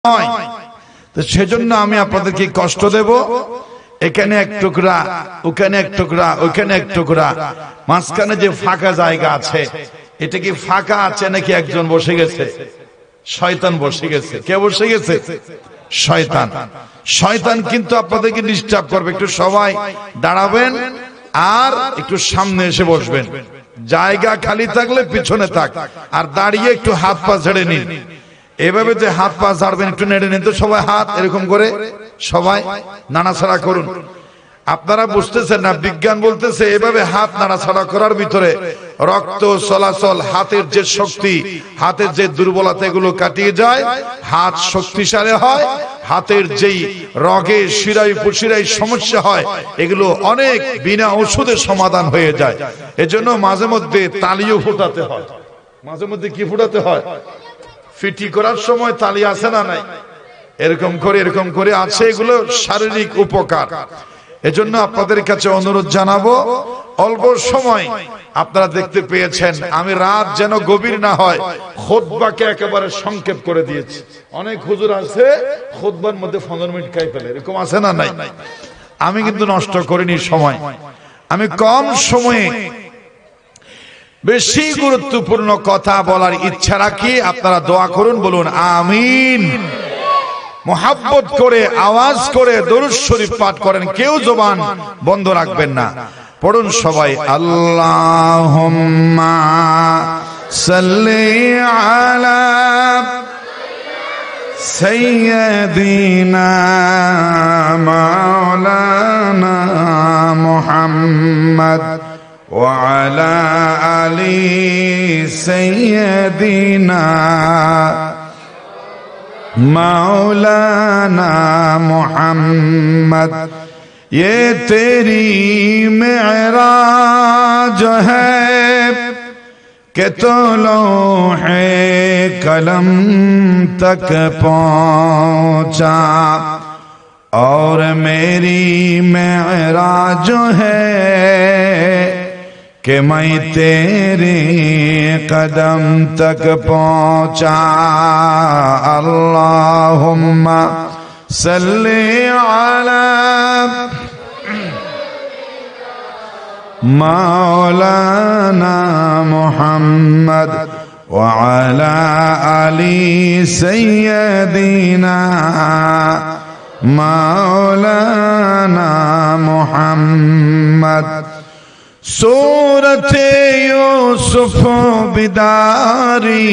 নয়। তো সেজন্য আমি আপনাদেরকে কষ্ট দেব। এখানে এক টুকরা, ওখানে এক টুকরা, ওখানে এক টুকরা, মাঝখানে যে ফাঁকা জায়গা আছে, এটা কি ফাঁকা আছে নাকি একজন বসে গেছে? শয়তান বসে গেছে। কে বসে গেছে? শয়তান। শয়তান কিন্তু আপনাদেরকে ডিস্টার্ব করবে। একটু সবাই দাঁড়াবেন আর একটু সামনে এসে বসবেন। জায়গা খালি থাকলে পিছনে থাক, আর দাঁড়িয়ে একটু হাত পা ছেড়ে নিন। এভাবে যে হাত পা ঝাড়বেন একটু নেড়ে নিন তো সবাই, হাত এরকম করে সবাই নাড়াছাড়া করুন। আপনারা বুঝতেছেন না, বিজ্ঞান বলতেছে এভাবে হাত নাড়াছাড়া করার ভিতরে রক্ত চলাচল, হাতের যে শক্তি, হাতের যে দুর্বলতা, এগুলো কাটিয়ে যায়, হাত শক্তিশালী হয়। হাতের যেই রগে শিরায় উপশিরায় সমস্যা হয়, এগুলো অনেক বিনা ওষুধে সমাধান হয়ে যায়। এজন্য মাঝে মধ্যে তালিও ফুটাতে হয়। মাঝে মধ্যে কি ফুটাতে হয়? ফিটি করার সময় তালি আছে না নাই? এরকম করে আছে। এগুলো শারীরিক উপকার। এজন্য আপনাদের কাছে অনুরোধ জানাবো, অল্প সময় আপনারা দেখতে পেয়েছেন, আমি রাত যেন গভীর না হয় খুতবাকে একেবারে সংক্ষেপ করে দিয়েছি। অনেক হুজুর আছে খুতবার মধ্যে 15 মিনিট খাই ফেলে, এরকম আছে না নাই? আমি কিন্তু নষ্ট করিনি সময়। আমি কম সময়ে বেশি গুরুত্বপূর্ণ কথা বলার ইচ্ছা রাখি। আপনারা দোয়া করুন, বলুন আমিন। মোহাব্বত করে আওয়াজ করে দরুদ শরীফ পাঠ করেন, কেউ জবান বন্ধ রাখবেন না। পড়ুন সবাই, আল্লাহুম্মা সাল্লি আলা সাইয়্যিদিনা মাওলানা মুহাম্মদ ওয়া আলা আলি সাইয়্যিদিনা मौलाना मोहम्मद। ये तेरी मेराज है कि तो लौहे कलम तक पहुंचा, और मेरी मेराज है कि मैं तेरे कदम तक पहुंचा। अल्लाहुम्मा सल्ली अला मौलाना मुहम्मद व अला आलि सय्यदिना मौलाना मुहम्मद। सूरत यूसुफ बिदारी